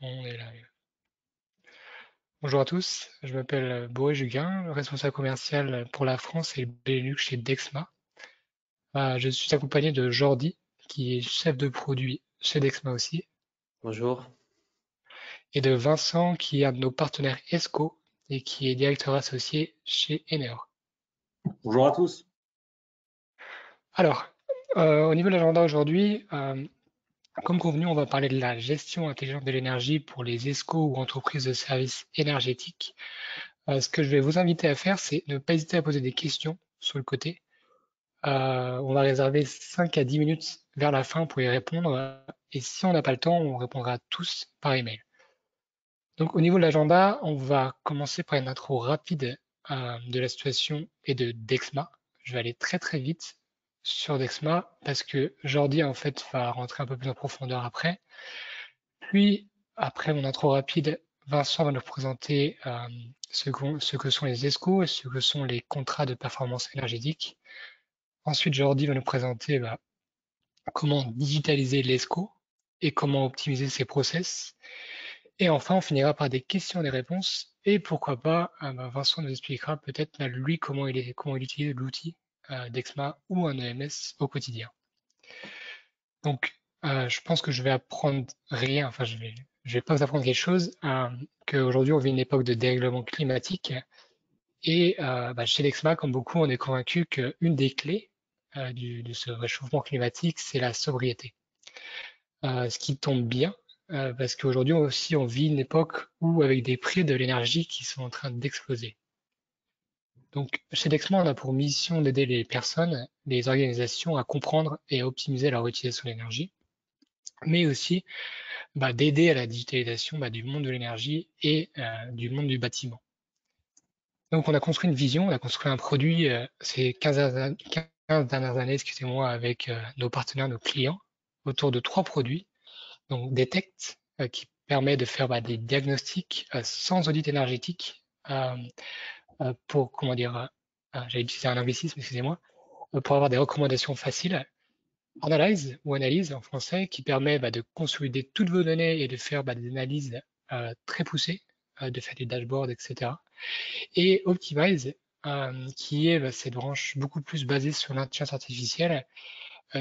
On est là. Bonjour à tous, je m'appelle Boé Juguin, responsable commercial pour la France et le Benelux chez Dexma. Je suis accompagné de Jordi, qui est chef de produit chez Dexma aussi, Bonjour. et de Vincent, qui est un de nos partenaires ESCO et qui est directeur associé chez Eneor. Bonjour à tous. Alors, au niveau de l'agenda aujourd'hui, comme convenu, on va parler de la gestion intelligente de l'énergie pour les ESCO ou entreprises de services énergétiques. Ce que je vais vous inviter à faire, c'est ne pas hésiter à poser des questions sur le côté. On va réserver 5 à 10 minutes vers la fin pour y répondre. Et si on n'a pas le temps, on répondra tous par email. Donc au niveau de l'agenda, on va commencer par une intro rapide de la situation et de Dexma. Je vais aller très très vite sur Dexma parce que Jordi en fait va rentrer un peu plus en profondeur après. Puis après mon intro rapide, Vincent va nous présenter ce que sont les ESCO et ce que sont les contrats de performance énergétique. Ensuite, Jordi va nous présenter comment digitaliser l'ESCO et comment optimiser ses process. Et enfin, on finira par des questions et des réponses. Et pourquoi pas, Vincent nous expliquera peut-être lui comment il utilise l'outil d'Exma ou un EMS au quotidien. Donc, je pense que je vais apprendre rien. Enfin, je vais pas vous apprendre quelque chose. Qu'aujourd'hui, on vit une époque de dérèglement climatique. Et chez Dexma, comme beaucoup, on est convaincu qu'une des clés de ce réchauffement climatique, c'est la sobriété. Ce qui tombe bien, parce qu'aujourd'hui aussi, on vit une époque où, avec des prix de l'énergie qui sont en train d'exploser. Donc, chez Dexma, on a pour mission d'aider les personnes, les organisations à comprendre et à optimiser leur utilisation de l'énergie, mais aussi d'aider à la digitalisation du monde de l'énergie et du monde du bâtiment. Donc, on a construit une vision, on a construit un produit ces 15 dernières années, excusez-moi, avec nos partenaires, nos clients, autour de 3 produits. Donc, Detect, qui permet de faire des diagnostics sans audit énergétique pour, comment dire, j'allais utiliser un anglicisme, excusez-moi, pour avoir des recommandations faciles. Analyze, ou analyse en français, qui permet de consolider toutes vos données et de faire des analyses très poussées, de faire des dashboards, etc. Et Optimize, qui est cette branche beaucoup plus basée sur l'intelligence artificielle,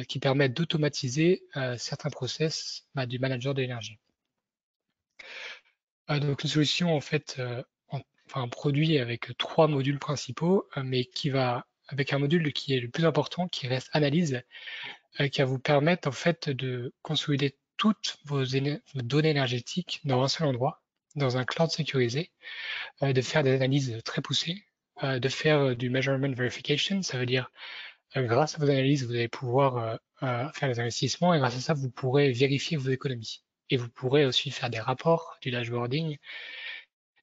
qui permet d'automatiser certains process du manager de l'énergie. Donc une solution en fait, un produit avec 3 modules principaux, mais qui va avec un module qui est le plus important, qui reste analyse, qui va vous permettre en fait de consolider toutes vos données énergétiques dans un seul endroit, dans un cloud sécurisé, de faire des analyses très poussées, de faire du measurement verification, ça veut dire grâce à vos analyses, vous allez pouvoir faire des investissements et grâce à ça, vous pourrez vérifier vos économies. Et vous pourrez aussi faire des rapports, du dashboarding,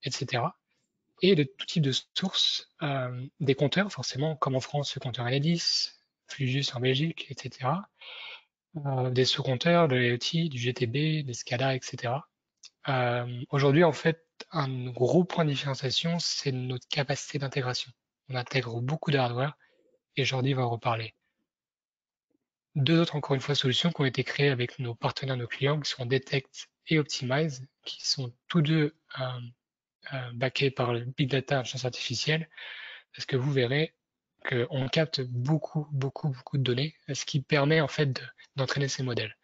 etc. Et de tout type de sources, des compteurs, forcément, comme en France, le compteur Enedis, Fluvius en Belgique, etc. Des sous-compteurs, de l'IoT, du GTB, des SCADA, etc. Aujourd'hui, en fait, un gros point de différenciation, c'est notre capacité d'intégration. On intègre beaucoup de hardware et Jordi va en reparler. Deux autres, encore une fois, solutions qui ont été créées avec nos partenaires, nos clients, qui sont Detect et Optimize, qui sont tous deux backés par le Big Data, l'intelligence artificielle, parce que vous verrez qu'on capte beaucoup de données, ce qui permet en fait d'entraîner ces modèles.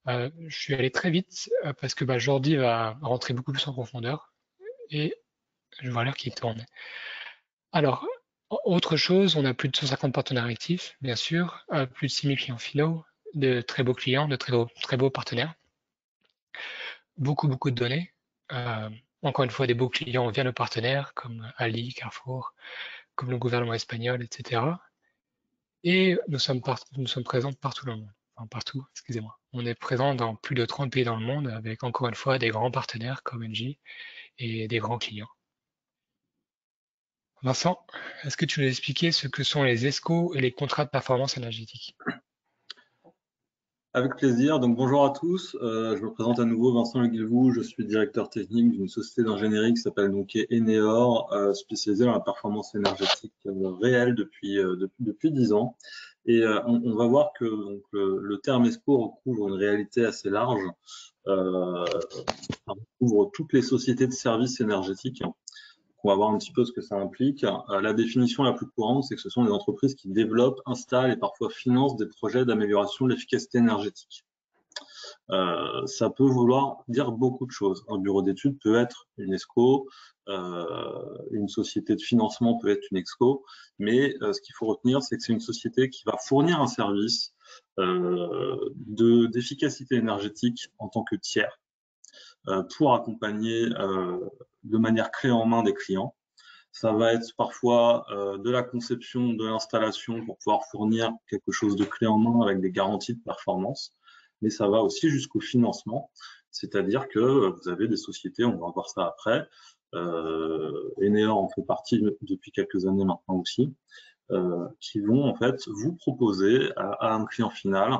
Je suis allé très vite parce que Jordi va rentrer beaucoup plus en profondeur et je vois l'heure qui tourne. Alors, autre chose, on a plus de 150 partenaires actifs, bien sûr, plus de 6000 clients finaux, de très beaux clients, de très beaux partenaires, beaucoup de données. Encore une fois, des beaux clients via nos partenaires comme Ali, Carrefour, comme le gouvernement espagnol, etc. Et nous sommes présents partout dans le monde. Enfin, partout, excusez-moi. On est présent dans plus de 30 pays dans le monde avec encore une fois des grands partenaires comme Engie et des grands clients. Vincent, est-ce que tu veux expliquer ce que sont les ESCO et les contrats de performance énergétique? Avec plaisir. Donc bonjour à tous. Je me présente à nouveau Vincent Le Guilvou. Je suis directeur technique d'une société d'ingénierie qui s'appelle donc Eneor, spécialisée dans la performance énergétique réelle depuis 10 ans. Et on va voir que donc, le terme ESCO recouvre une réalité assez large, ça recouvre toutes les sociétés de services énergétiques. On va voir un petit peu ce que ça implique. La définition la plus courante, c'est que ce sont des entreprises qui développent, installent et parfois financent des projets d'amélioration de l'efficacité énergétique. Ça peut vouloir dire beaucoup de choses. Un bureau d'études peut être une ESCO, une société de financement peut être une ESCO, mais ce qu'il faut retenir, c'est que c'est une société qui va fournir un service d'efficacité énergétique en tant que tiers pour accompagner de manière clé en main des clients. Ça va être parfois de la conception, de l'installation pour pouvoir fournir quelque chose de clé en main avec des garanties de performance. Mais ça va aussi jusqu'au financement, c'est-à-dire que vous avez des sociétés, on va voir ça après, Enea en fait partie depuis quelques années maintenant aussi, qui vont en fait vous proposer à un client final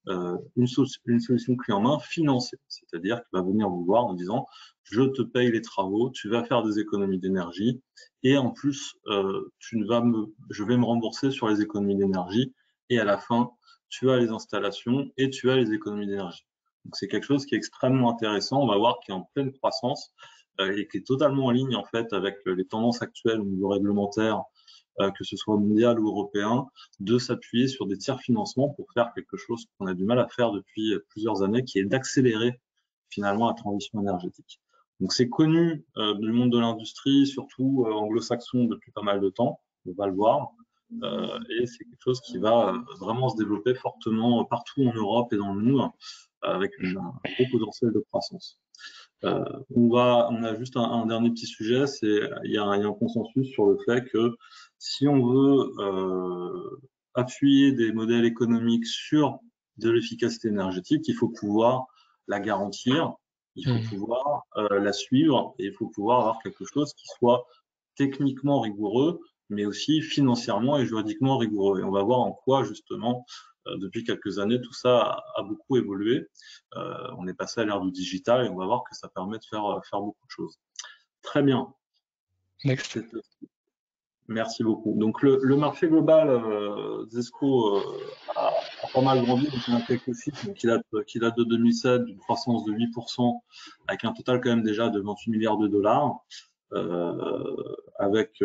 une solution clé en main financée, c'est-à-dire qu'il va venir vous voir en disant je te paye les travaux, tu vas faire des économies d'énergie et en plus je vais me rembourser sur les économies d'énergie et à la fin tu as les installations et tu as les économies d'énergie. Donc c'est quelque chose qui est extrêmement intéressant, on va voir qui est en pleine croissance et qui est totalement en ligne en fait avec les tendances actuelles au niveau réglementaire que ce soit mondial ou européen, de s'appuyer sur des tiers financements pour faire quelque chose qu'on a du mal à faire depuis plusieurs années, qui est d'accélérer finalement la transition énergétique. Donc c'est connu du monde de l'industrie, surtout anglo-saxon depuis pas mal de temps, on va le voir, et c'est quelque chose qui va vraiment se développer fortement partout en Europe et dans le monde, avec un gros potentiel de croissance. On a juste un dernier petit sujet, c'est il y a un consensus sur le fait que si on veut appuyer des modèles économiques sur de l'efficacité énergétique, il faut pouvoir la garantir, il faut pouvoir la suivre et il faut pouvoir avoir quelque chose qui soit techniquement rigoureux, mais aussi financièrement et juridiquement rigoureux. Et on va voir en quoi justement depuis quelques années, tout ça a beaucoup évolué. On est passé à l'ère du digital et on va voir que ça permet de faire beaucoup de choses. Très bien. Next. Merci beaucoup. Donc le marché global Zesco a pas mal grandi. Donc on a quelques chiffres qui datent de 2007 d'une croissance de 8% avec un total quand même déjà de 28 milliards de dollars. Avec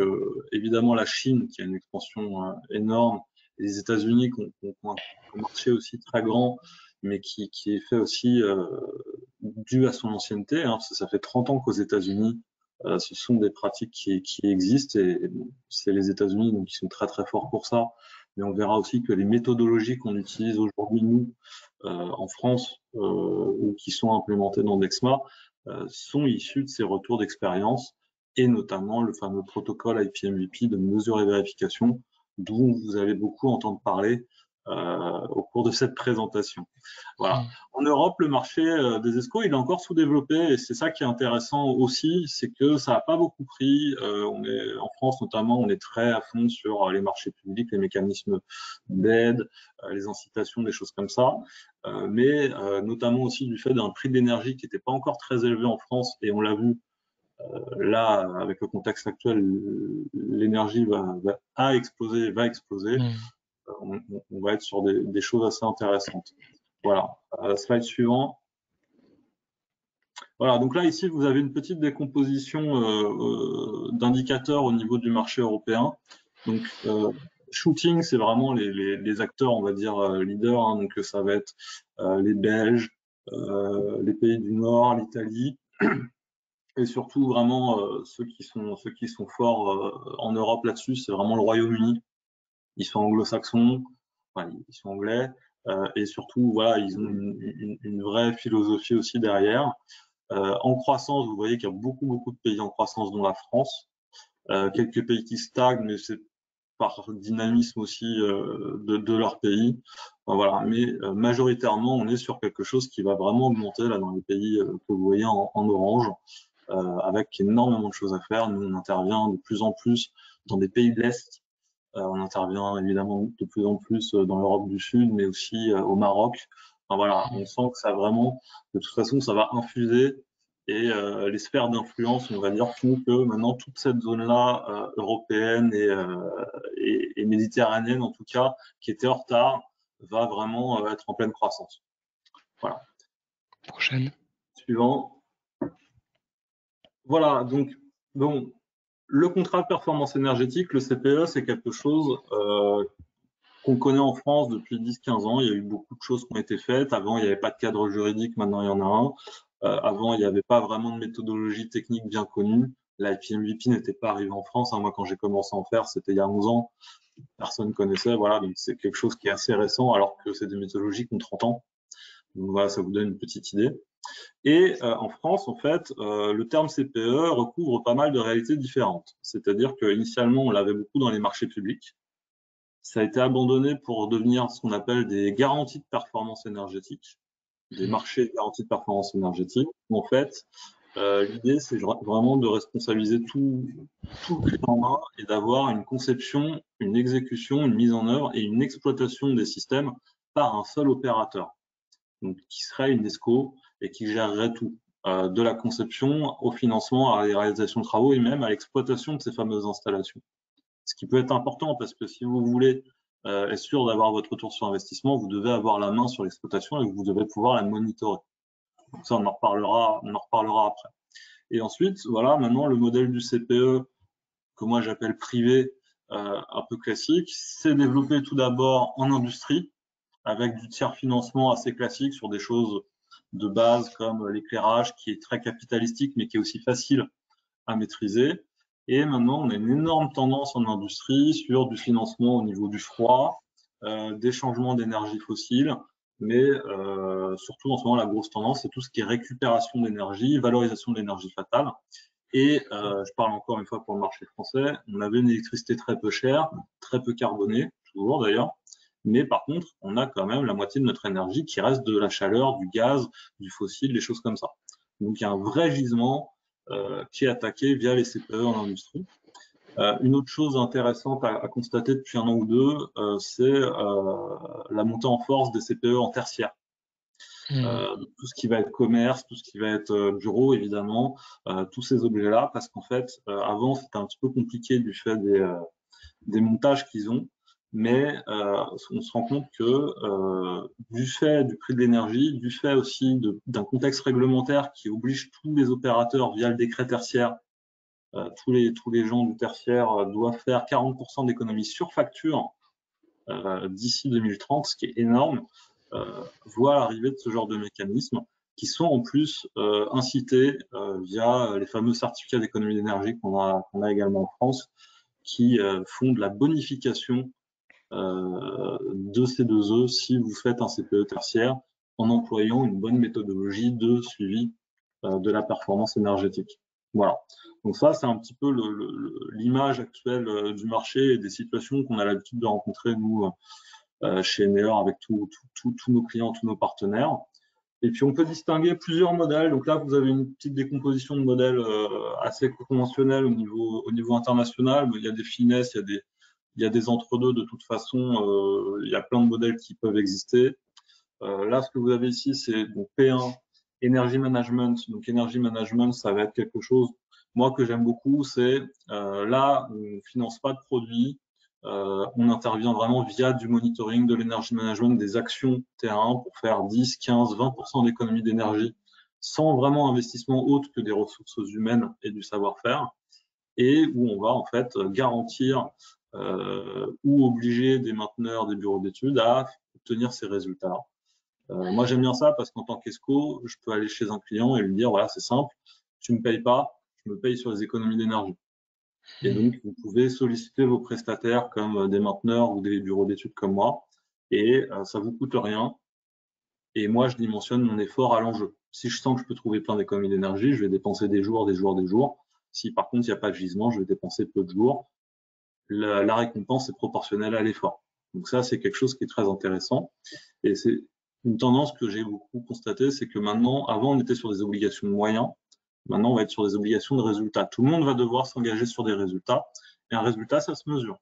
évidemment la Chine qui a une expansion énorme et les États-Unis qui ont un marché aussi très grand mais qui est fait aussi dû à son ancienneté, hein, parce que ça fait 30 ans qu'aux États-Unis ce sont des pratiques qui existent et bon, c'est les États-Unis donc qui sont très très forts pour ça. Mais on verra aussi que les méthodologies qu'on utilise aujourd'hui nous en France ou qui sont implémentées dans Dexma sont issues de ces retours d'expérience et notamment le fameux protocole IPMVP de mesure et vérification dont vous allez beaucoup entendre parler au cours de cette présentation. Voilà. En Europe, le marché des ESCO, il est encore sous-développé et c'est ça qui est intéressant aussi, c'est que ça n'a pas beaucoup pris. En France notamment, on est très à fond sur les marchés publics, les mécanismes d'aide, les incitations, des choses comme ça. Mais notamment aussi du fait d'un prix de l'énergie qui n'était pas encore très élevé en France et on l'a vu là, avec le contexte actuel, l'énergie va exploser. On va être sur des choses assez intéressantes. Voilà, slide suivant. Voilà, donc là, ici, vous avez une petite décomposition d'indicateurs au niveau du marché européen. Donc, shooting, c'est vraiment les acteurs, on va dire, leaders. Hein, donc, ça va être les Belges, les pays du Nord, l'Italie, et surtout vraiment ceux qui sont forts en Europe là-dessus, c'est vraiment le Royaume-Uni. Ils sont anglo-saxons, enfin, ils sont anglais, et surtout, voilà, ils ont une vraie philosophie aussi derrière. En croissance, vous voyez qu'il y a beaucoup de pays en croissance, dont la France. Quelques pays qui stagnent, mais c'est par dynamisme aussi de leur pays. Enfin, voilà. Mais majoritairement, on est sur quelque chose qui va vraiment augmenter là dans les pays que vous voyez en orange, avec énormément de choses à faire. Nous, on intervient de plus en plus dans des pays de l'Est. On intervient évidemment de plus en plus dans l'Europe du Sud, mais aussi au Maroc. Enfin, voilà, on sent que ça vraiment, de toute façon, ça va infuser et les sphères d'influence, on va dire, font que maintenant toute cette zone-là européenne et méditerranéenne, en tout cas, qui était en retard, va vraiment être en pleine croissance. Voilà. Prochaine. Suivant. Voilà, donc, bon, le contrat de performance énergétique, le CPE, c'est quelque chose qu'on connaît en France depuis 10-15 ans. Il y a eu beaucoup de choses qui ont été faites. Avant, il n'y avait pas de cadre juridique, maintenant il y en a un. Avant, il n'y avait pas vraiment de méthodologie technique bien connue. L'IPMVP n'était pas arrivé en France. Moi, quand j'ai commencé à en faire, c'était il y a 11 ans. Personne ne connaissait. Voilà, donc c'est quelque chose qui est assez récent, alors que c'est des méthodologies qui ont 30 ans. Donc voilà, ça vous donne une petite idée. Et en France, en fait, le terme CPE recouvre pas mal de réalités différentes. C'est-à-dire qu'initialement, on l'avait beaucoup dans les marchés publics. Ça a été abandonné pour devenir ce qu'on appelle des garanties de performance énergétique, des marchés de garanties de performance énergétique. En fait, l'idée, c'est vraiment de responsabiliser tout le clé en main et d'avoir une conception, une exécution, une mise en œuvre et une exploitation des systèmes par un seul opérateur, donc qui serait une ESCO et qui gérerait tout, de la conception au financement, à la réalisation de travaux et même à l'exploitation de ces fameuses installations. Ce qui peut être important parce que si vous voulez être sûr d'avoir votre retour sur investissement, vous devez avoir la main sur l'exploitation et vous devez pouvoir la monitorer. Donc ça, on en reparlera après. Et ensuite, voilà, maintenant le modèle du CPE que moi j'appelle privé, un peu classique, c'est développé tout d'abord en industrie avec du tiers financement assez classique sur des choses de base comme l'éclairage qui est très capitalistique mais qui est aussi facile à maîtriser. Et maintenant, on a une énorme tendance en industrie sur du financement au niveau du froid, des changements d'énergie fossile, mais surtout en ce moment, la grosse tendance, c'est tout ce qui est récupération d'énergie, valorisation de l'énergie fatale. Et je parle encore une fois pour le marché français, on avait une électricité très peu chère, très peu carbonée, toujours d'ailleurs, mais par contre, on a quand même la moitié de notre énergie qui reste de la chaleur, du gaz, du fossile, des choses comme ça. Donc il y a un vrai gisement qui est attaqué via les CPE en industrie. Une autre chose intéressante à constater depuis un an ou deux, c'est la montée en force des CPE en tertiaire. Tout ce qui va être commerce, tout ce qui va être bureau, évidemment, tous ces objets-là, parce qu'en fait, avant, c'était un petit peu compliqué du fait des montages qu'ils ont, mais on se rend compte que du fait du prix de l'énergie, du fait aussi d'un contexte réglementaire qui oblige tous les opérateurs via le décret tertiaire, tous les gens du tertiaire doivent faire 40% d'économies sur facture d'ici 2030, ce qui est énorme, voit l'arrivée de ce genre de mécanismes qui sont en plus incités via les fameux certificats d'économie d'énergie qu'on a également en France, qui font de la bonification de ces deux E si vous faites un CPE tertiaire en employant une bonne méthodologie de suivi de la performance énergétique. Voilà. Donc ça, c'est un petit peu l'image actuelle du marché et des situations qu'on a l'habitude de rencontrer, nous, chez Eneor, avec tous nos clients, tous nos partenaires. Et puis, on peut distinguer plusieurs modèles. Donc là, vous avez une petite décomposition de modèles assez conventionnels au niveau international. Il y a des finesses, il y a des entre-deux. De toute façon, il y a plein de modèles qui peuvent exister. Là, ce que vous avez ici, c'est donc P1, Energy Management. Donc, Energy Management, ça va être quelque chose, moi, que j'aime beaucoup. C'est là, on ne finance pas de produits. On intervient vraiment via du monitoring de l'energy management, des actions terrain pour faire 10, 15, 20% d'économie d'énergie sans vraiment investissement autre que des ressources humaines et du savoir-faire, et où on va en fait garantir ou obliger des mainteneurs, des bureaux d'études à obtenir ces résultats. Moi, j'aime bien ça parce qu'en tant qu'ESCO, je peux aller chez un client et lui dire, voilà, c'est simple, tu me payes pas, je me paye sur les économies d'énergie. Et donc, vous pouvez solliciter vos prestataires comme des mainteneurs ou des bureaux d'études comme moi, et ça vous coûte rien. Et moi, je dimensionne mon effort à l'enjeu. Si je sens que je peux trouver plein d'économies d'énergie, je vais dépenser des jours, des jours, des jours. Si par contre, il n'y a pas de gisement, je vais dépenser peu de jours. La récompense est proportionnelle à l'effort. Donc ça, c'est quelque chose qui est très intéressant. Et c'est une tendance que j'ai beaucoup constatée, c'est que maintenant, avant, on était sur des obligations de moyens. Maintenant, on va être sur des obligations de résultats. Tout le monde va devoir s'engager sur des résultats. Et un résultat, ça se mesure.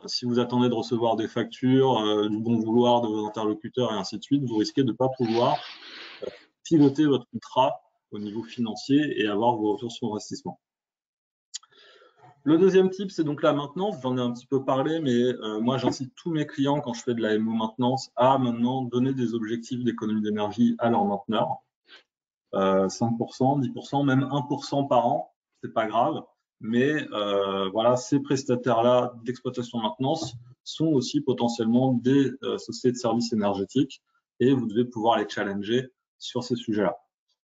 Si vous attendez de recevoir des factures, du bon vouloir de vos interlocuteurs et ainsi de suite, vous risquez de ne pas pouvoir piloter votre contrat au niveau financier et avoir vos retours sur investissement. Le deuxième type, c'est donc la maintenance. J'en ai un petit peu parlé, mais moi, j'incite tous mes clients, quand je fais de la MO maintenance, à maintenant donner des objectifs d'économie d'énergie à leurs mainteneurs. 5%, 10%, même 1% par an, c'est pas grave. Mais voilà, ces prestataires-là d'exploitation maintenance sont aussi potentiellement des sociétés de services énergétiques et vous devez pouvoir les challenger sur ces sujets-là.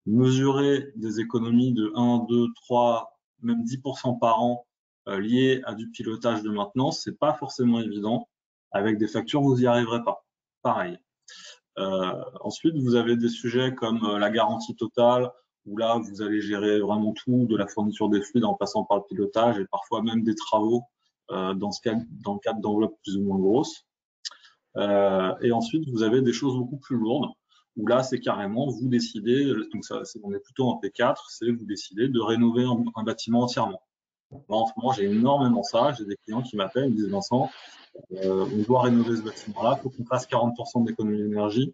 Mesurer des économies de 1, 2, 3, même 10% par an liées à du pilotage de maintenance, c'est pas forcément évident. Avec des factures, vous n'y arriverez pas. Pareil. Ensuite, vous avez des sujets comme la garantie totale, où là, vous allez gérer vraiment tout, de la fourniture des fluides en passant par le pilotage et parfois même des travaux dans le cadre d'enveloppes plus ou moins grosses. Et ensuite, vous avez des choses beaucoup plus lourdes, où là, c'est carrément, vous décidez, donc ça, on est plutôt en P4, c'est vous décidez de rénover un bâtiment entièrement. Moi, en ce moment, j'ai énormément ça. J'ai des clients qui m'appellent, ils me disent Vincent, on doit rénover ce bâtiment-là, il faut qu'on fasse 40% d'économie d'énergie.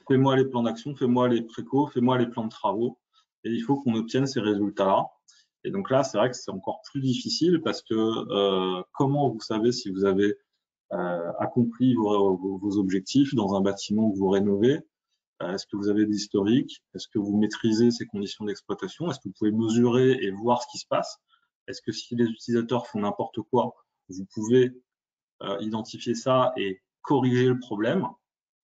Fais-moi les plans d'action, fais-moi les précaux, fais-moi les plans de travaux. Et il faut qu'on obtienne ces résultats-là. Et donc là, c'est vrai que c'est encore plus difficile parce que comment vous savez si vous avez accompli vos objectifs dans un bâtiment que vous rénovez? Est-ce que vous avez des historiques? Est-ce que vous maîtrisez ces conditions d'exploitation? Est-ce que vous pouvez mesurer et voir ce qui se passe? Est-ce que si les utilisateurs font n'importe quoi, vous pouvez identifier ça et corriger le problème,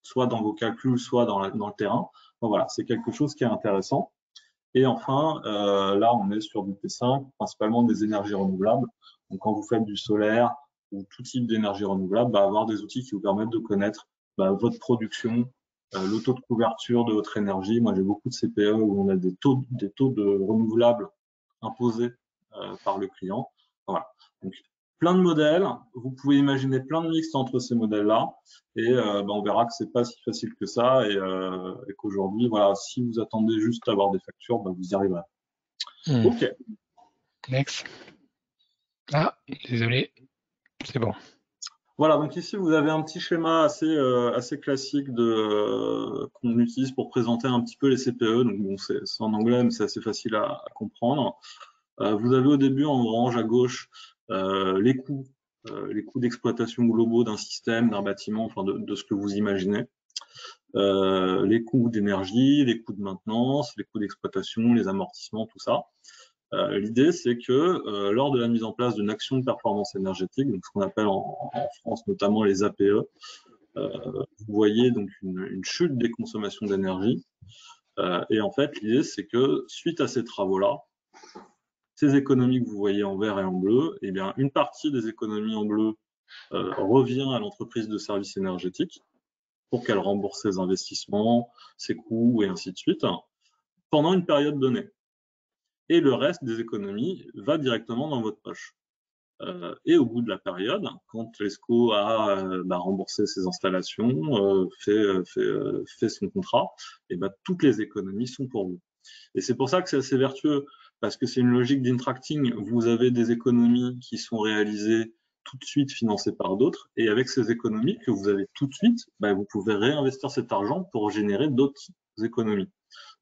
soit dans vos calculs, soit dans le terrain? Donc voilà, c'est quelque chose qui est intéressant. Et enfin, là, on est sur du P5, principalement des énergies renouvelables. Donc quand vous faites du solaire ou tout type d'énergie renouvelable, avoir des outils qui vous permettent de connaître votre production, le taux de couverture de votre énergie. Moi, j'ai beaucoup de CPE où on a des taux de renouvelables imposés par le client. Voilà. Donc, plein de modèles. Vous pouvez imaginer plein de mix entre ces modèles-là. Et on verra que c'est pas si facile que ça et qu'aujourd'hui, voilà, si vous attendez juste à avoir des factures, vous y arriverez. Ok. Next. Ah, désolé, c'est bon. Voilà, donc ici vous avez un petit schéma assez classique qu'on utilise pour présenter un petit peu les CPE. Donc bon, c'est en anglais, mais c'est assez facile à comprendre. Vous avez au début en orange à gauche les coûts d'exploitation globaux d'un système, d'un bâtiment, enfin de ce que vous imaginez. Les coûts d'énergie, les coûts de maintenance, les coûts d'exploitation, les amortissements, tout ça. L'idée, c'est que lors de la mise en place d'une action de performance énergétique, donc ce qu'on appelle en France notamment les APE, vous voyez donc une chute des consommations d'énergie. Et en fait, l'idée, c'est que suite à ces travaux-là, ces économies que vous voyez en vert et en bleu, eh bien, une partie des économies en bleu revient à l'entreprise de services énergétiques pour qu'elle rembourse ses investissements, ses coûts et ainsi de suite, pendant une période donnée. Et le reste des économies va directement dans votre poche. Et au bout de la période, quand l'ESCO a remboursé ses installations, fait son contrat, et toutes les économies sont pour vous. Et c'est pour ça que c'est assez vertueux, parce que c'est une logique d'intracting. Vous avez des économies qui sont réalisées tout de suite, financées par d'autres, et avec ces économies que vous avez tout de suite, vous pouvez réinvestir cet argent pour générer d'autres économies.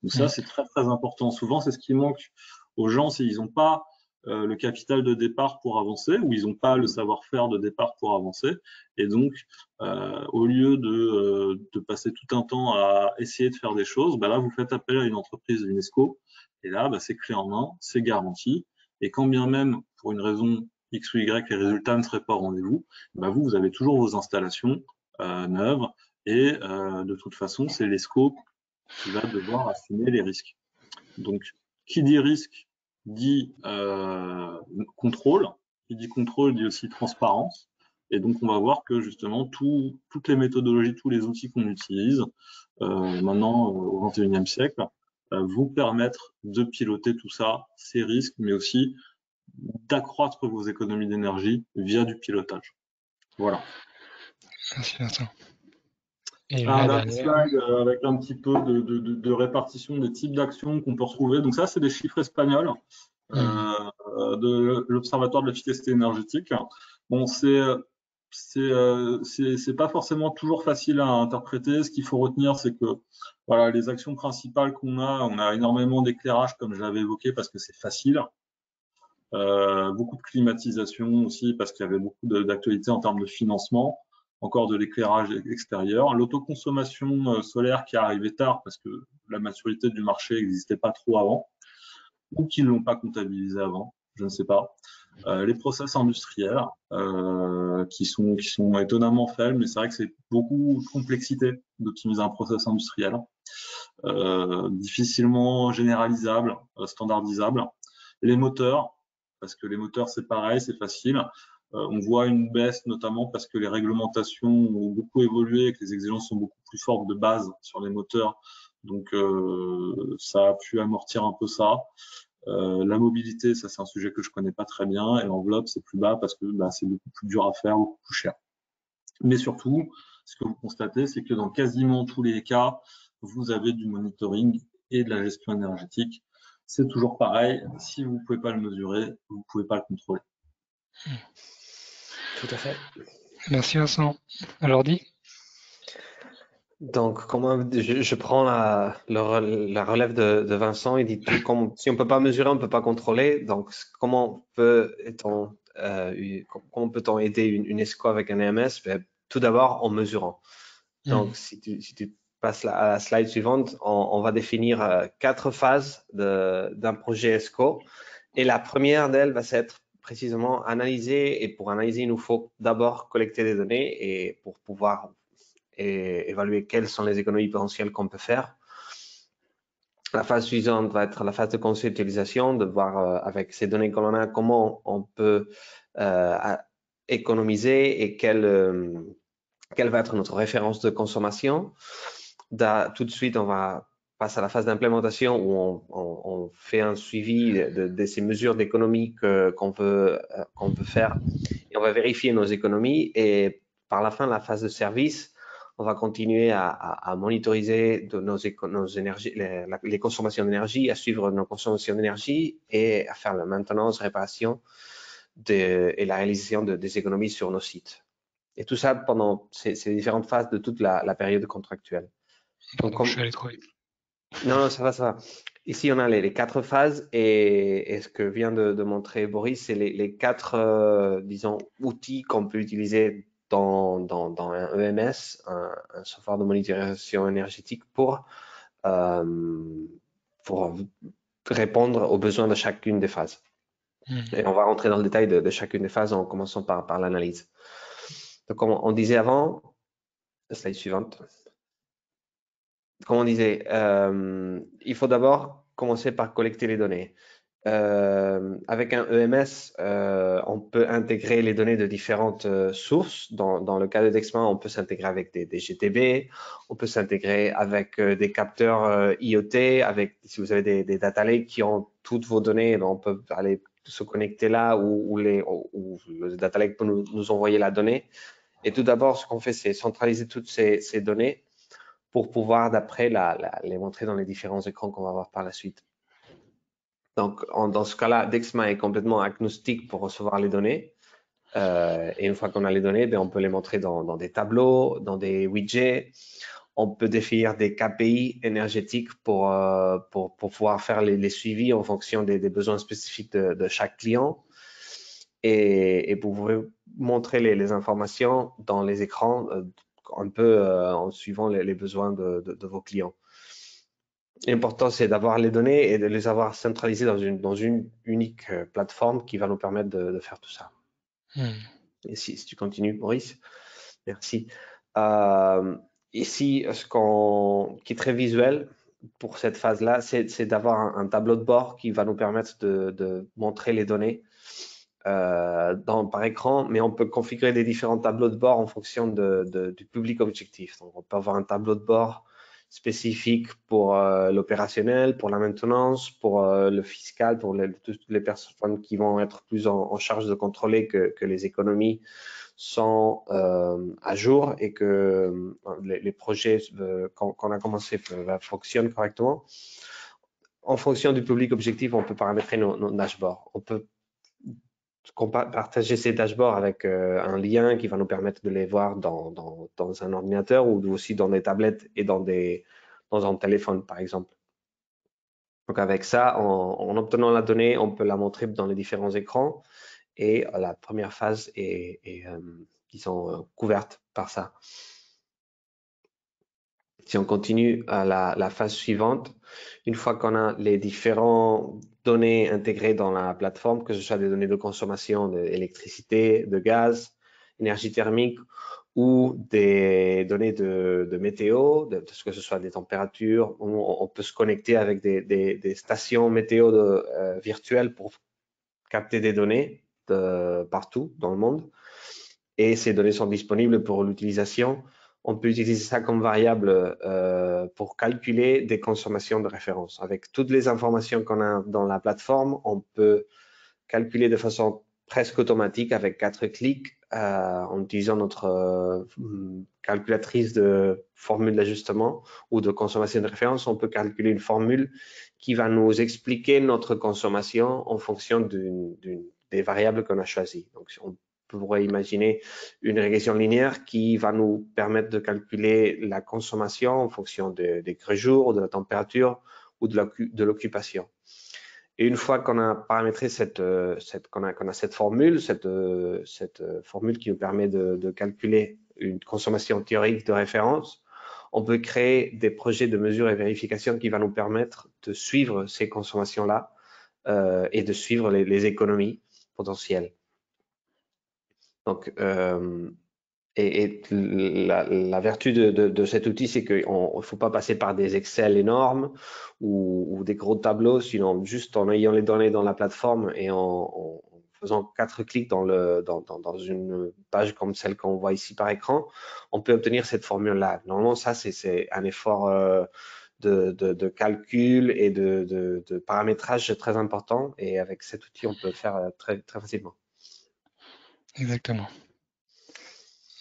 Donc ça, c'est très très important. Souvent, c'est ce qui manque aux gens, c'est qu'ils n'ont pas le capital de départ pour avancer, ou ils n'ont pas le savoir-faire de départ pour avancer. Et donc, au lieu de passer tout un temps à essayer de faire des choses, là, vous faites appel à une entreprise UNESCO. Et là, c'est clé en main, c'est garanti. Et quand bien même, pour une raison X ou Y, les résultats ne seraient pas au rendez-vous, vous avez toujours vos installations neuves. Et de toute façon, c'est l'ESCO qui va devoir assumer les risques. Donc, qui dit risque dit contrôle, qui dit contrôle dit aussi transparence. Et donc, on va voir que justement, toutes les méthodologies, tous les outils qu'on utilise maintenant au XXIe siècle vous permettre de piloter tout ça, ces risques, mais aussi d'accroître vos économies d'énergie via du pilotage. Voilà. Merci Vincent. Et Un la dernier dernière. slide avec un petit peu de répartition des types d'actions qu'on peut retrouver. Donc ça, c'est des chiffres espagnols de l'Observatoire de l'efficacité énergétique. Bon, c'est c'est pas forcément toujours facile à interpréter. Ce qu'il faut retenir, c'est que voilà, les actions principales qu'on a, on a énormément d'éclairage, comme je l'avais évoqué, parce que c'est facile. Beaucoup de climatisation aussi, parce qu'il y avait beaucoup d'actualités en termes de financement, encore de l'éclairage extérieur. L'autoconsommation solaire qui est arrivée tard, parce que la maturité du marché n'existait pas trop avant, ou qu'ils ne l'ont pas comptabilisé avant, je ne sais pas. Les process industriels qui sont étonnamment faibles, mais c'est vrai que c'est beaucoup de complexité d'optimiser un process industriel, difficilement généralisable, standardisable. Les moteurs, parce que les moteurs c'est pareil, c'est facile. On voit une baisse notamment parce que les réglementations ont beaucoup évolué et que les exigences sont beaucoup plus fortes de base sur les moteurs. Donc ça a pu amortir un peu ça. La mobilité, ça c'est un sujet que je connais pas très bien, et l'enveloppe c'est plus bas parce que c'est beaucoup plus dur à faire, beaucoup plus cher. Mais surtout, ce que vous constatez, c'est que dans quasiment tous les cas, vous avez du monitoring et de la gestion énergétique. C'est toujours pareil, si vous ne pouvez pas le mesurer, vous ne pouvez pas le contrôler. Tout à fait. Merci Vincent. Jordi? Donc, je prends la relève de Vincent. Il dit tout, si on ne peut pas mesurer, on ne peut pas contrôler. Donc, comment peut-on aider une ESCO avec un EMS? Tout d'abord, en mesurant. Donc, si tu passes à la slide suivante, on va définir 4 phases d'un projet ESCO. Et la première d'elles va être précisément analyser. Et pour analyser, il nous faut d'abord collecter des données et pour pouvoir évaluer quelles sont les économies potentielles qu'on peut faire. La phase suivante va être la phase de conceptualisation, de voir avec ces données que l'on a comment on peut économiser et quelle va être notre référence de consommation. Tout de suite, on va passer à la phase d'implémentation où on fait un suivi de ces mesures d'économie qu'on peut faire et on va vérifier nos économies. Et par la fin de la phase de service, on va continuer à monitoriser nos énergies, les consommations d'énergie, à suivre nos consommations d'énergie et à faire la maintenance, réparation et la réalisation des économies sur nos sites. Et tout ça pendant ces différentes phases de toute la période contractuelle. Pardon, je suis allé trop vite. Non, ça va. Ici, on a les 4 phases et ce que vient de montrer Boris, c'est les 4, disons, outils qu'on peut utiliser dans un EMS, un software de monitorisation énergétique pour répondre aux besoins de chacune des phases. Et on va rentrer dans le détail de chacune des phases en commençant par l'analyse. Donc, comme on disait avant, la slide suivante. Comme on disait, il faut d'abord commencer par collecter les données. Avec un EMS, on peut intégrer les données de différentes sources. Dans le cas de Dexma, on peut s'intégrer avec des GTB, on peut s'intégrer avec des capteurs IoT, si vous avez des data lakes qui ont toutes vos données, on peut aller se connecter là où le data lake peut nous envoyer la donnée. Et tout d'abord, ce qu'on fait, c'est centraliser toutes ces données pour pouvoir d'après les montrer dans les différents écrans qu'on va voir par la suite. Donc, dans ce cas-là, Dexma est complètement agnostique pour recevoir les données. Et une fois qu'on a les données, on peut les montrer dans des tableaux, dans des widgets. On peut définir des KPI énergétiques pour pouvoir faire les suivis en fonction des besoins spécifiques de chaque client. Et vous pouvez montrer les informations dans les écrans un peu en suivant les besoins de vos clients. L'important, c'est d'avoir les données et de les avoir centralisées dans une unique plateforme qui va nous permettre de faire tout ça. Et si tu continues, Maurice, merci. Ici, qui est très visuel pour cette phase-là, c'est d'avoir un tableau de bord qui va nous permettre de montrer les données par écran, mais on peut configurer des différents tableaux de bord en fonction du public objectif. Donc, on peut avoir un tableau de bord spécifique pour l'opérationnel, pour la maintenance, pour le fiscal, pour toutes les personnes qui vont être plus en charge de contrôler que les économies sont à jour et que les projets qu'on a commencé fonctionnent correctement. En fonction du public objectif, on peut paramétrer nos dashboards. On peut partager ces dashboards avec un lien qui va nous permettre de les voir dans un ordinateur ou aussi dans des tablettes et dans un téléphone, par exemple. Donc avec ça, en obtenant la donnée, on peut la montrer dans les différents écrans et la première phase est disons, couverte par ça. Si on continue à la phase suivante, une fois qu'on a les différentes données intégrées dans la plateforme, que ce soit des données de consommation d'électricité, de gaz, énergie thermique ou des données de météo, que ce soit des températures, on peut se connecter avec des stations météo virtuelles pour capter des données de partout dans le monde. Et ces données sont disponibles pour l'utilisation. On peut utiliser ça comme variable pour calculer des consommations de référence. Avec toutes les informations qu'on a dans la plateforme, on peut calculer de façon presque automatique avec 4 clics en utilisant notre calculatrice de formule d'ajustement ou de consommation de référence. On peut calculer une formule qui va nous expliquer notre consommation en fonction des variables qu'on a choisies. Donc, on pourrait imaginer une régression linéaire qui va nous permettre de calculer la consommation en fonction des jours, de la température ou de l'occupation. Et une fois qu'on a paramétré cette formule, cette formule qui nous permet de calculer une consommation théorique de référence, on peut créer des projets de mesure et vérification qui va nous permettre de suivre ces consommations-là et de suivre les économies potentielles. Donc, la vertu de cet outil, c'est qu'il ne faut pas passer par des Excel énormes ou des gros tableaux, sinon juste en ayant les données dans la plateforme et en faisant 4 clics dans une page comme celle qu'on voit ici par écran, on peut obtenir cette formule-là. Normalement, ça, c'est un effort de calcul et de paramétrage très important. Et avec cet outil, on peut le faire très, très facilement. Exactement.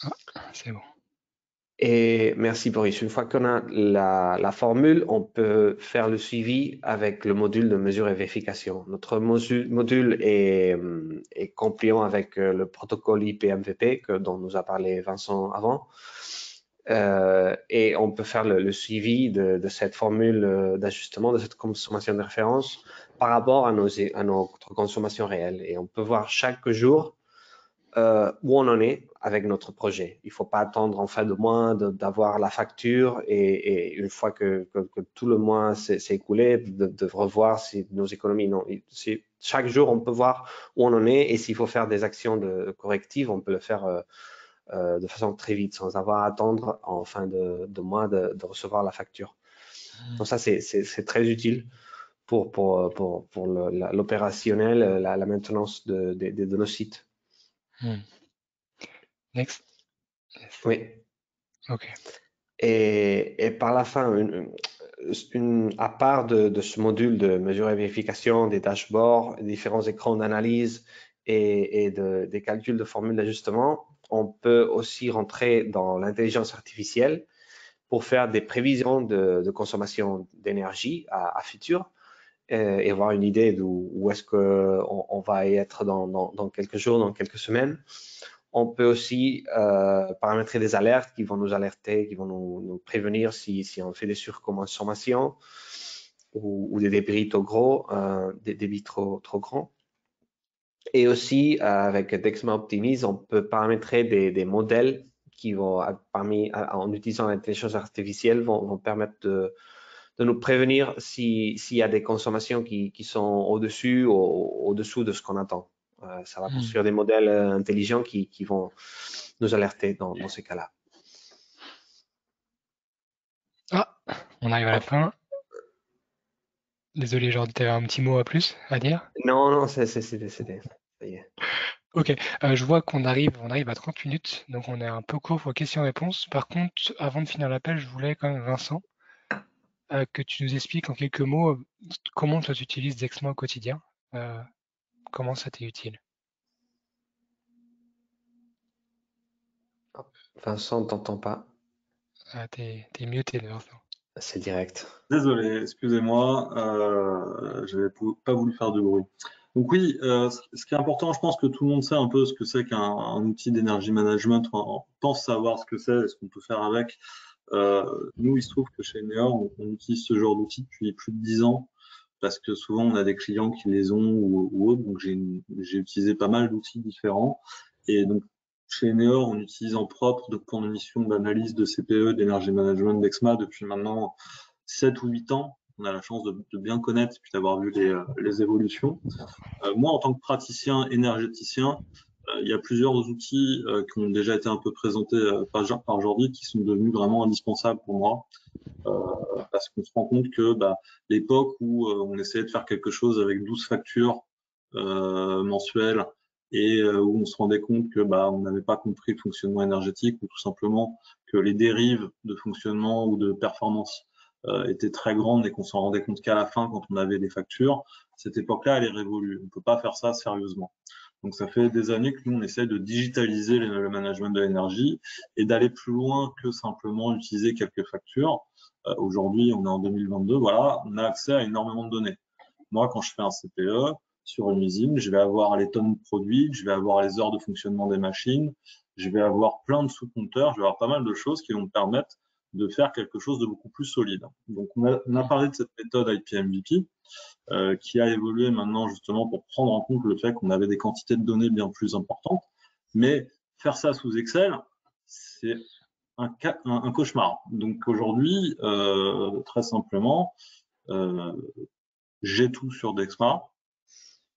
Ah, c'est bon. Et merci Boris. Une fois qu'on a la formule, on peut faire le suivi avec le module de mesure et vérification. Notre module est compliant avec le protocole IPMVP dont nous a parlé Vincent avant. Et on peut faire le suivi de cette formule d'ajustement, de cette consommation de référence par rapport à notre consommation réelle. Et on peut voir chaque jour où on en est avec notre projet. Il ne faut pas attendre en fin de mois d'avoir la facture et une fois que tout le mois s'est écoulé, de revoir si nos économies. Non, chaque jour, on peut voir où on en est et s'il faut faire des actions correctives, on peut le faire de façon très vite sans avoir à attendre en fin de mois de recevoir la facture. Donc ça, c'est très utile pour l'opérationnel, la maintenance de nos sites. Next. Yes. Oui. Ok. Et par la fin, à part de ce module de mesure et vérification, des dashboards, différents écrans d'analyse et des calculs de formules d'ajustement, on peut aussi rentrer dans l'intelligence artificielle pour faire des prévisions de consommation d'énergie à futur et avoir une idée d'où est-ce qu'on va être dans quelques jours, dans quelques semaines. On peut aussi paramétrer des alertes qui vont nous alerter, qui vont nous prévenir si on fait des surconsommations ou des débits trop gros, des débits trop grands. Et aussi, avec Dexma Optimize, on peut paramétrer des modèles qui vont, en utilisant l'intelligence artificielle, vont permettre de nous prévenir s'il y a des consommations qui sont au-dessus ou au-dessous de ce qu'on attend. Ça va construire des modèles intelligents qui vont nous alerter dans ces cas-là. Ah, on arrive à la fin. Désolé, Jordi, tu avais un petit mot à plus à dire? Non, c'était. Ça y est. Ok, je vois qu'on arrive à 30 minutes, donc on est un peu court pour questions-réponses. Par contre, avant de finir l'appel, je voulais quand même, Vincent, que tu nous expliques en quelques mots comment toi tu utilises Dexma au quotidien, comment ça t'est utile. Vincent, on t'entend pas. T'es muté, Vincent. C'est direct. Désolé, excusez-moi, j'avais pas voulu faire de bruit. Donc oui, ce qui est important, je pense que tout le monde sait un peu ce que c'est qu'un outil d'énergie management, on pense savoir ce que c'est et ce qu'on peut faire avec. Nous, il se trouve que chez Neor, on utilise ce genre d'outils depuis plus de 10 ans parce que souvent on a des clients qui les ont ou autres, donc j'ai utilisé pas mal d'outils différents. Et donc chez Neor, on utilise en propre de plan de mission d'analyse de CPE, d'énergie management, d'EXMA depuis maintenant 7 ou 8 ans. On a la chance de bien connaître et puis d'avoir vu les évolutions. Moi, en tant que praticien énergéticien, il y a plusieurs outils qui ont déjà été un peu présentés par Jordi qui sont devenus vraiment indispensables pour moi. Parce qu'on se rend compte que l'époque où on essayait de faire quelque chose avec 12 factures mensuelles et où on se rendait compte que on n'avait pas compris le fonctionnement énergétique ou tout simplement que les dérives de fonctionnement ou de performance étaient très grandes et qu'on s'en rendait compte qu'à la fin quand on avait les factures, cette époque-là, elle est révolue. On ne peut pas faire ça sérieusement. Donc, ça fait des années que nous, on essaie de digitaliser le management de l'énergie et d'aller plus loin que simplement utiliser quelques factures. Aujourd'hui, on est en 2022, voilà, on a accès à énormément de données. Moi, quand je fais un CPE sur une usine, je vais avoir les tonnes produites, je vais avoir les heures de fonctionnement des machines, je vais avoir plein de sous-compteurs, je vais avoir pas mal de choses qui vont me permettre de faire quelque chose de beaucoup plus solide. Donc, on a parlé de cette méthode IPMVP qui a évolué maintenant justement pour prendre en compte le fait qu'on avait des quantités de données bien plus importantes. Mais faire ça sous Excel, c'est un cauchemar. Donc aujourd'hui, très simplement, j'ai tout sur Dexma.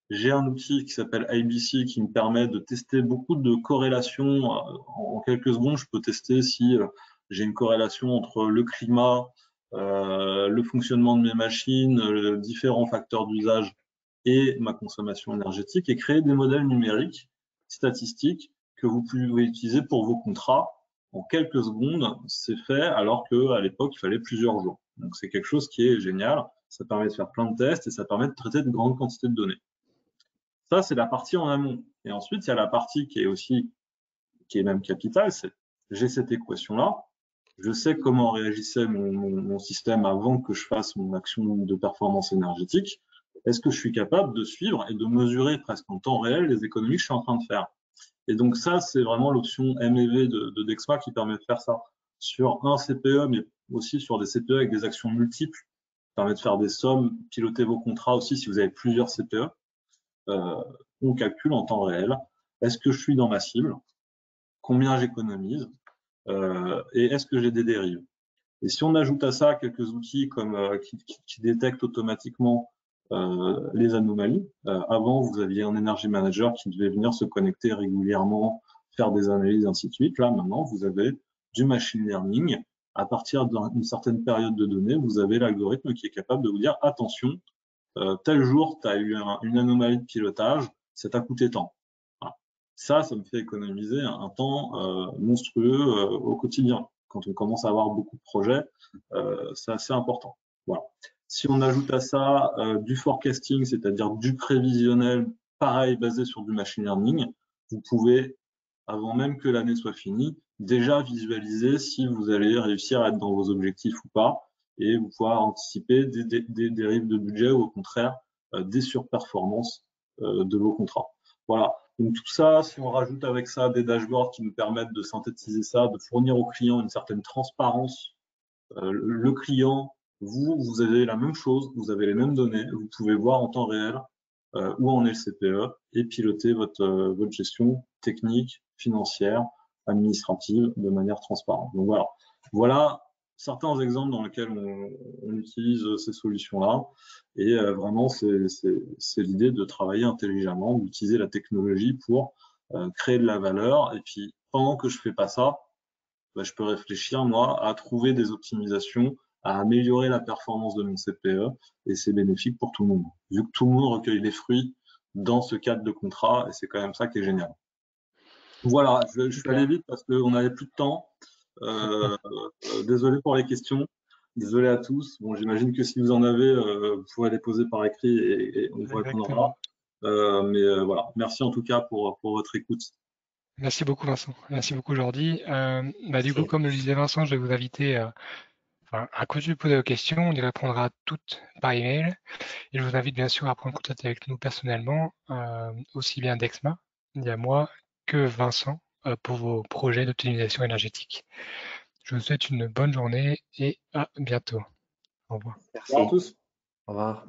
J'ai un outil qui s'appelle IBC qui me permet de tester beaucoup de corrélations. En quelques secondes, je peux tester si j'ai une corrélation entre le climat, le fonctionnement de mes machines, différents facteurs d'usage et ma consommation énergétique et créer des modèles numériques, statistiques que vous pouvez utiliser pour vos contrats. En quelques secondes, c'est fait alors qu'à l'époque, il fallait plusieurs jours. Donc c'est quelque chose qui est génial. Ça permet de faire plein de tests et ça permet de traiter de grandes quantités de données. Ça, c'est la partie en amont. Et ensuite, il y a la partie qui est même capitale, c'est j'ai cette équation-là, je sais comment réagissait mon système avant que je fasse mon action de performance énergétique. Est-ce que je suis capable de suivre et de mesurer presque en temps réel les économies que je suis en train de faire? Et donc ça, c'est vraiment l'option MEV de Dexma qui permet de faire ça sur un CPE, mais aussi sur des CPE avec des actions multiples, qui permet de faire des sommes, piloter vos contrats aussi si vous avez plusieurs CPE. On calcule en temps réel. Est-ce que je suis dans ma cible? Combien j'économise? Et est-ce que j'ai des dérives? Et si on ajoute à ça quelques outils comme qui détectent automatiquement les anomalies, avant vous aviez un energy manager qui devait venir se connecter régulièrement, faire des analyses, ainsi de suite. Là maintenant, vous avez du machine learning. À partir d'une certaine période de données, vous avez l'algorithme qui est capable de vous dire attention, tel jour, tu as eu une anomalie de pilotage, ça t'a coûté tant. Voilà. Ça me fait économiser un temps monstrueux au quotidien. Quand on commence à avoir beaucoup de projets, c'est assez important. Voilà. Si on ajoute à ça du forecasting, c'est-à-dire du prévisionnel, pareil, basé sur du machine learning, vous pouvez, avant même que l'année soit finie, déjà visualiser si vous allez réussir à être dans vos objectifs ou pas, et vous pouvoir anticiper des dérives de budget ou au contraire des surperformances de vos contrats. Voilà. Donc tout ça, si on rajoute avec ça des dashboards qui nous permettent de synthétiser ça, de fournir au client une certaine transparence, le client, vous avez la même chose, vous avez les mêmes données, vous pouvez voir en temps réel où en est le CPE et piloter votre gestion technique, financière, administrative de manière transparente. Donc voilà certains exemples dans lesquels on utilise ces solutions-là. Et vraiment, c'est l'idée de travailler intelligemment, d'utiliser la technologie pour créer de la valeur. Et puis, pendant que je fais pas ça, je peux réfléchir, moi, à trouver des optimisations, à améliorer la performance de mon CPE. Et c'est bénéfique pour tout le monde, vu que tout le monde recueille les fruits dans ce cadre de contrat. Et c'est quand même ça qui est génial. Voilà, je suis allé vite parce qu'on n'avait plus de temps. Désolé pour les questions. Désolé à tous. Bon, j'imagine que si vous en avez, vous pourrez les poser par écrit et on vous répondra. Mais voilà, merci en tout cas pour votre écoute. Merci beaucoup Vincent. Merci beaucoup Jordi. Du coup, comme le disait Vincent, je vais vous inviter à continuer de poser vos questions. On y répondra toutes par email. Et je vous invite bien sûr à prendre contact avec nous personnellement, aussi bien Dexma, via moi, que Vincent, pour vos projets d'optimisation énergétique. Je vous souhaite une bonne journée et à bientôt. Au revoir. Au revoir à Merci. tous. Au revoir.